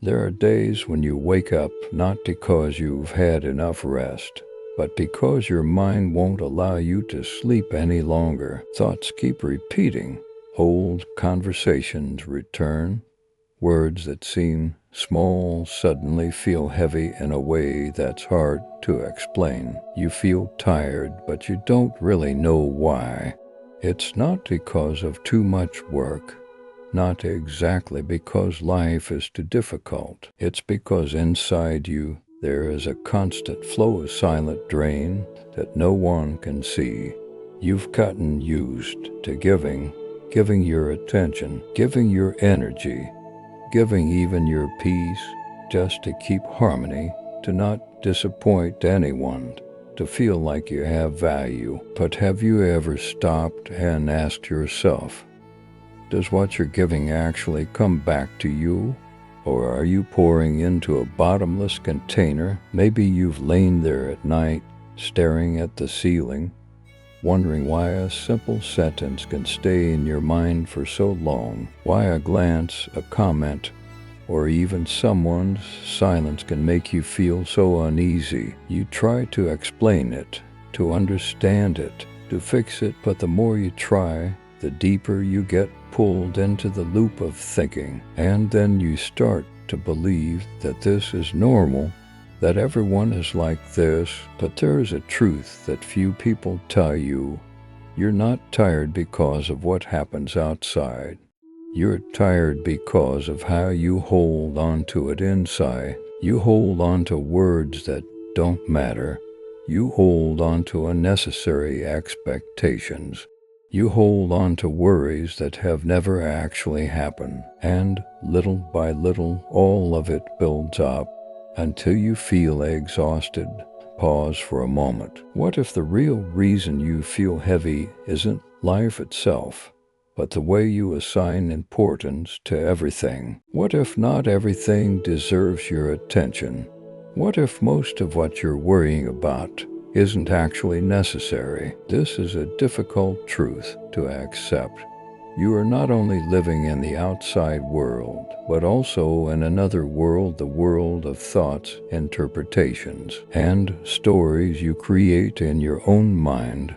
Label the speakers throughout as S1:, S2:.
S1: There are days when you wake up not because you've had enough rest, but because your mind won't allow you to sleep any longer. Thoughts keep repeating. Old conversations return. Words that seem small suddenly feel heavy in a way that's hard to explain. You feel tired, but you don't really know why. It's not because of too much work, not exactly because life is too difficult. It's because inside you there is a constant flow of silent drain that no one can see. You've gotten used to giving your attention, giving your energy, giving even your peace, just to keep harmony, to not disappoint anyone, to feel like you have value. But have you ever stopped and asked yourself, does what you're giving actually come back to you? Or are you pouring into a bottomless container? Maybe you've lain there at night, staring at the ceiling, wondering why a simple sentence can stay in your mind for so long, why a glance, a comment, or even someone's silence can make you feel so uneasy. You try to explain it, to understand it, to fix it, but the more you try, the deeper you get pulled into the loop of thinking. And then you start to believe that this is normal, that everyone is like this. But there is a truth that few people tell you. You're not tired because of what happens outside. You're tired because of how you hold on to it inside. You hold on to words that don't matter. You hold on to unnecessary expectations. You hold on to worries that have never actually happened. And little by little, all of it builds up until you feel exhausted. Pause for a moment. What if the real reason you feel heavy isn't life itself, but the way you assign importance to everything? What if not everything deserves your attention? What if most of what you're worrying about isn't actually necessary? This is a difficult truth to accept. You are not only living in the outside world, but also in another world, the world of thoughts, interpretations, and stories you create in your own mind.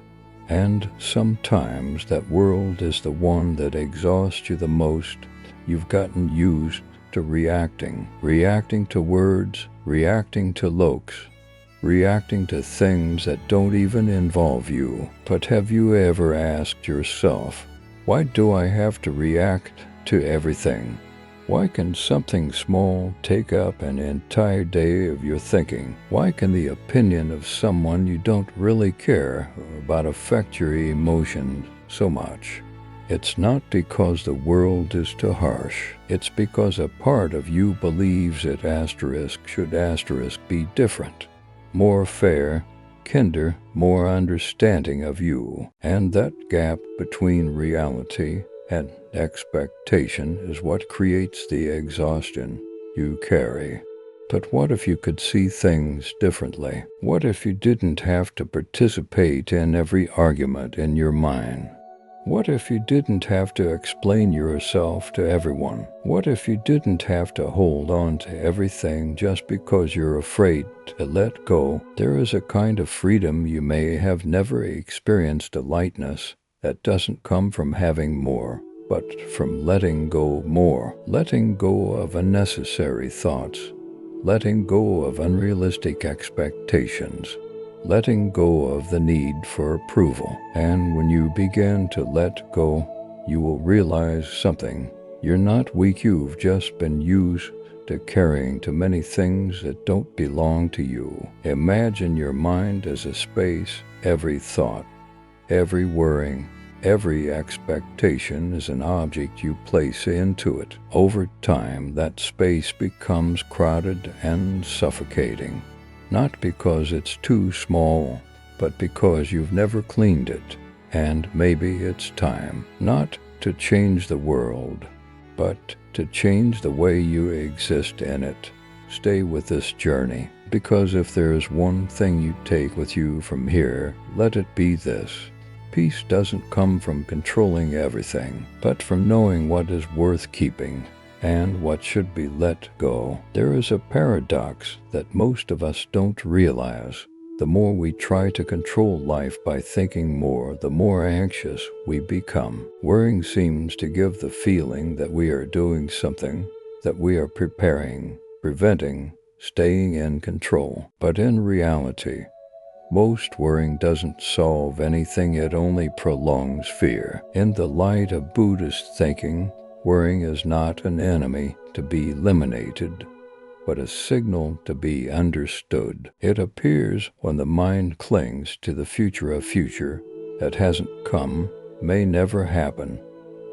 S1: And sometimes that world is the one that exhausts you the most. You've gotten used to reacting to words, reacting to looks, reacting to things that don't even involve you. But have you ever asked yourself, why do I have to react to everything? Why can something small take up an entire day of your thinking? Why can the opinion of someone you don't really care about affect your emotions so much? It's not because the world is too harsh. It's because a part of you believes it should be different, more fair, kinder, more understanding of you. And that gap between reality and expectation is what creates the exhaustion you carry. But what if you could see things differently? What if you didn't have to participate in every argument in your mind? What if you didn't have to explain yourself to everyone? What if you didn't have to hold on to everything just because you're afraid to let go? There is a kind of freedom you may have never experienced, a lightness that doesn't come from having more, but from letting go more, letting go of unnecessary thoughts, letting go of unrealistic expectations, letting go of the need for approval. And when you begin to let go, you will realize something. You're not weak, you've just been used to carrying too many things that don't belong to you. Imagine your mind as a space. Every thought, every worrying, every expectation is an object you place into it. Over time, that space becomes crowded and suffocating. Not because it's too small, but because you've never cleaned it. And maybe it's time, not to change the world, but to change the way you exist in it. Stay with this journey, because if there's one thing you take with you from here, let it be this. Peace doesn't come from controlling everything, but from knowing what is worth keeping. and what should be let go. There is a paradox that most of us don't realize. The more we try to control life by thinking more, the more anxious we become. Worrying seems to give the feeling that we are doing something, that we are preparing, preventing, staying in control. But in reality, most worrying doesn't solve anything, it only prolongs fear. In the light of Buddhist thinking, worrying is not an enemy to be eliminated, but a signal to be understood. It appears when the mind clings to the future, a future that hasn't come, may never happen,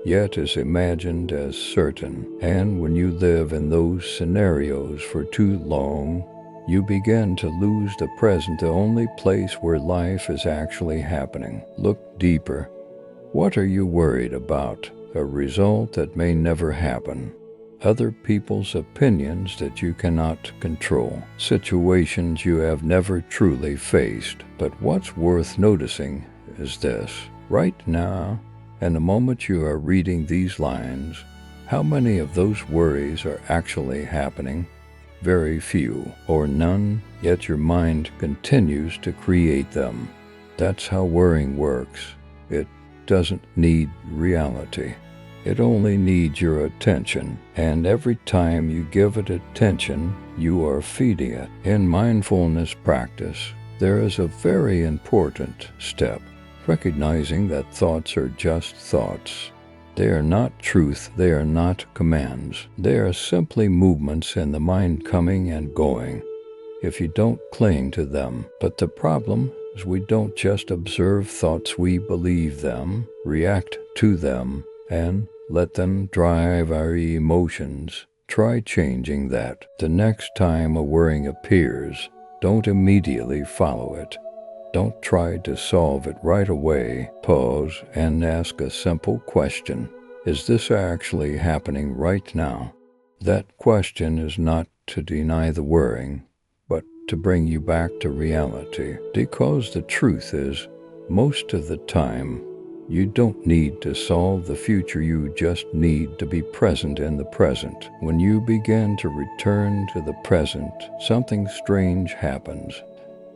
S1: yet is imagined as certain. And when you live in those scenarios for too long, you begin to lose the present, the only place where life is actually happening. Look deeper. What are you worried about? A result that may never happen. Other people's opinions that you cannot control. Situations you have never truly faced. But what's worth noticing is this. Right now, in the moment you are reading these lines, how many of those worries are actually happening? Very few, or none, yet your mind continues to create them. That's how worrying works. It doesn't need reality. It only needs your attention, and every time you give it attention, you are feeding it. In mindfulness practice, there is a very important step, recognizing that thoughts are just thoughts. They are not truth, they are not commands. They are simply movements in the mind coming and going, if you don't cling to them. But the problem is we don't just observe thoughts, we believe them, react to them, and let them drive our emotions. Try changing that. The next time a worrying appears, don't immediately follow it. Don't try to solve it right away. Pause and ask a simple question. Is this actually happening right now? That question is not to deny the worrying, but to bring you back to reality. Because the truth is, most of the time, you don't need to solve the future, you just need to be present in the present. When you begin to return to the present, something strange happens.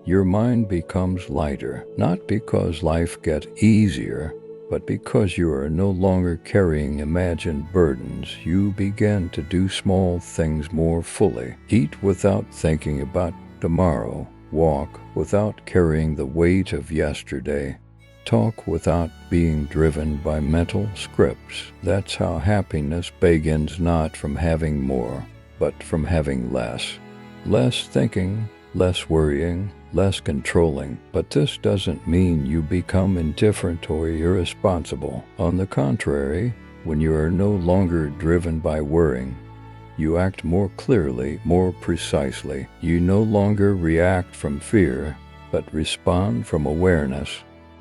S1: Your mind becomes lighter, not because life gets easier, but because you are no longer carrying imagined burdens. You begin to do small things more fully. Eat without thinking about tomorrow. Walk without carrying the weight of yesterday. Talk without being driven by mental scripts. That's how happiness begins, not from having more, but from having less. Less thinking, less worrying, less controlling. But this doesn't mean you become indifferent or irresponsible. On the contrary, when you are no longer driven by worrying, you act more clearly, more precisely. You no longer react from fear, but respond from awareness.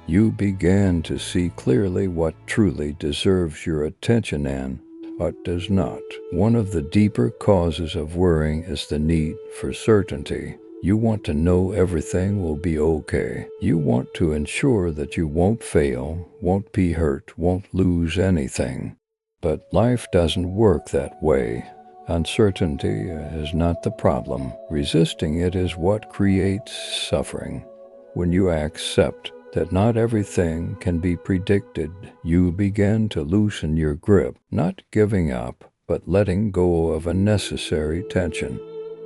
S1: You begin to see clearly what truly deserves your attention and what does not. One of the deeper causes of worrying is the need for certainty. You want to know everything will be okay. You want to ensure that you won't fail, won't be hurt, won't lose anything. But life doesn't work that way. Uncertainty is not the problem. Resisting it is what creates suffering. When you accept that not everything can be predicted, you begin to loosen your grip, not giving up, but letting go of unnecessary tension.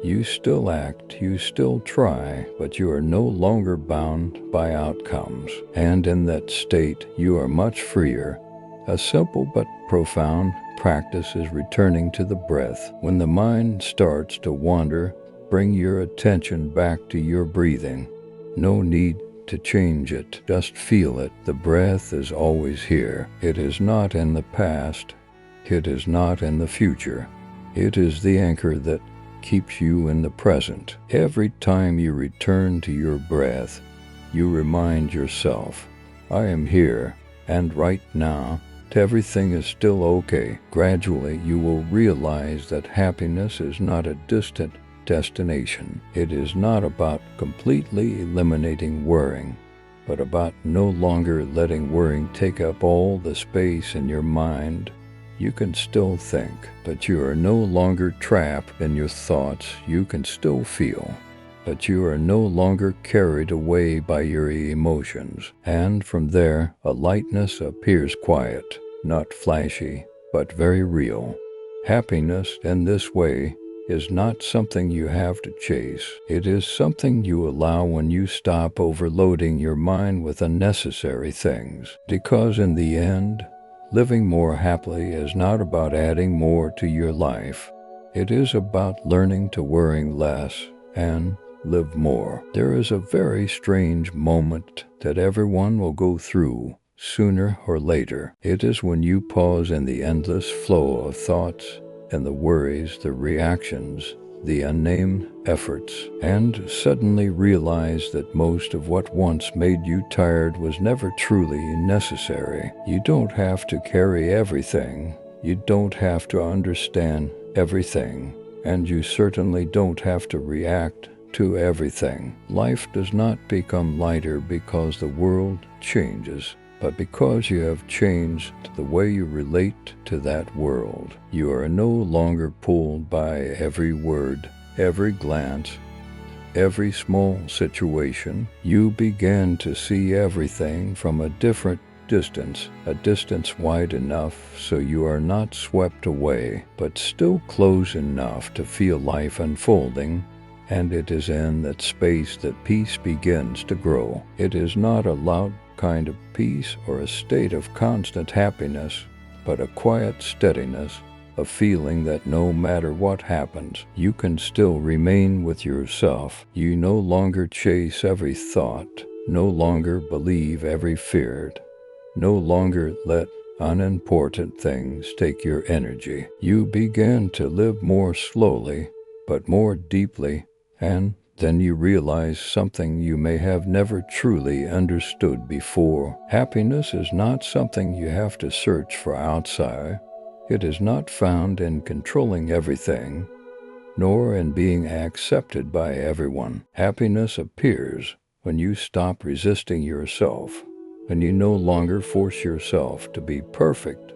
S1: You still act, you still try, but you are no longer bound by outcomes. And in that state, you are much freer. A simple but profound practice is returning to the breath. When the mind starts to wander, bring your attention back to your breathing. No need to change it, just feel it. The breath is always here. It is not in the past. It is not in the future. It is the anchor that keeps you in the present. Every time you return to your breath, you remind yourself, I am here, and right now, everything is still okay. Gradually, you will realize that happiness is not a distant destination. It is not about completely eliminating worrying, but about no longer letting worrying take up all the space in your mind. You can still think, but you are no longer trapped in your thoughts. You can still feel, but you are no longer carried away by your emotions. And from there, a lightness appears, quiet, not flashy, but very real. Happiness in this way is not something you have to chase. It is something you allow when you stop overloading your mind with unnecessary things. Because in the end, living more happily is not about adding more to your life. It is about learning to worry less and live more. There is a very strange moment that everyone will go through sooner or later. It is when you pause in the endless flow of thoughts and the worries, the reactions, the unnamed efforts, and suddenly realize that most of what once made you tired was never truly necessary. You don't have to carry everything. You don't have to understand everything. And you certainly don't have to react to everything. Life does not become lighter because the world changes, but because you have changed the way you relate to that world. You are no longer pulled by every word, every glance, every small situation. You begin to see everything from a different distance, a distance wide enough so you are not swept away, but still close enough to feel life unfolding. And it is in that space that peace begins to grow. It is not a loud kind of peace or a state of constant happiness, but a quiet steadiness, a feeling that no matter what happens, you can still remain with yourself. You no longer chase every thought, no longer believe every fear, no longer let unimportant things take your energy. You begin to live more slowly, but more deeply, and then you realize something you may have never truly understood before. Happiness is not something you have to search for outside. It is not found in controlling everything, nor in being accepted by everyone. Happiness appears when you stop resisting yourself, when you no longer force yourself to be perfect,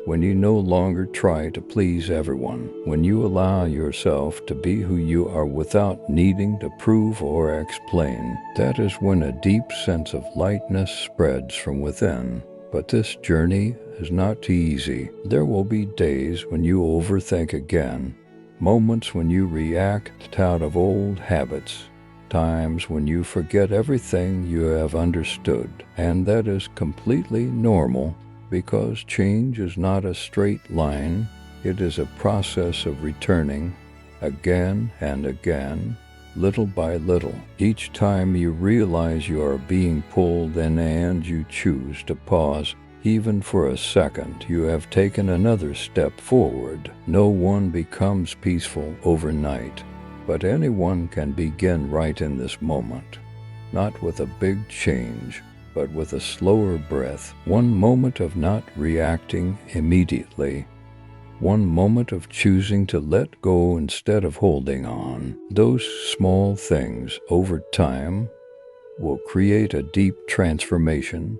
S1: when you no longer try to please everyone, when you allow yourself to be who you are without needing to prove or explain. That is when a deep sense of lightness spreads from within. But this journey is not easy. There will be days when you overthink again, moments when you react out of old habits, times when you forget everything you have understood, and that is completely normal. Because change is not a straight line, it is a process of returning again and again, little by little. Each time you realize you are being pulled in and you choose to pause, even for a second, you have taken another step forward. No one becomes peaceful overnight, but anyone can begin right in this moment, not with a big change, but with a slower breath, one moment of not reacting immediately, one moment of choosing to let go instead of holding on. Those small things over time will create a deep transformation,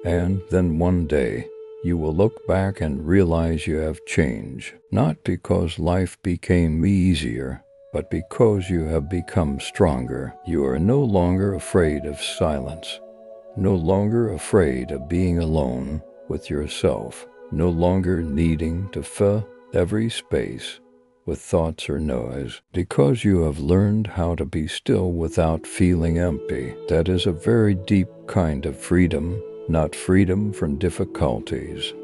S1: and then one day you will look back and realize you have changed, not because life became easier, but because you have become stronger. You are no longer afraid of silence, no longer afraid of being alone with yourself, no longer needing to fill every space with thoughts or noise, because you have learned how to be still without feeling empty. That is a very deep kind of freedom, not freedom from difficulties,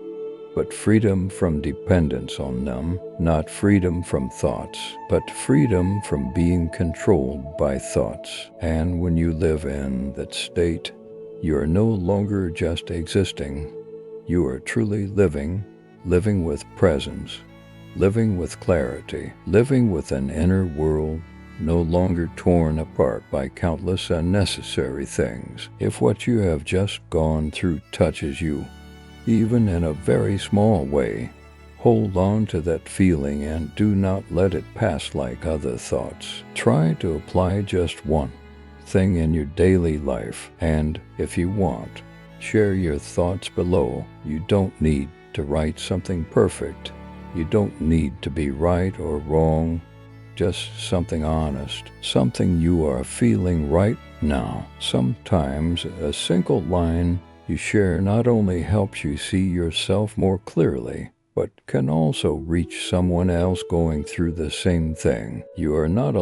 S1: but freedom from dependence on them, not freedom from thoughts, but freedom from being controlled by thoughts. And when you live in that state, you are no longer just existing. You are truly living with presence, living with clarity, living with an inner world no longer torn apart by countless unnecessary things. If what you have just gone through touches you, even in a very small way, hold on to that feeling and do not let it pass like other thoughts. Try to apply just one thing in your daily life, and if you want, share your thoughts below. You don't need to write something perfect. You don't need to be right or wrong, just something honest, something you are feeling right now. Sometimes a single line you share not only helps you see yourself more clearly, but can also reach someone else going through the same thing. You are not alone.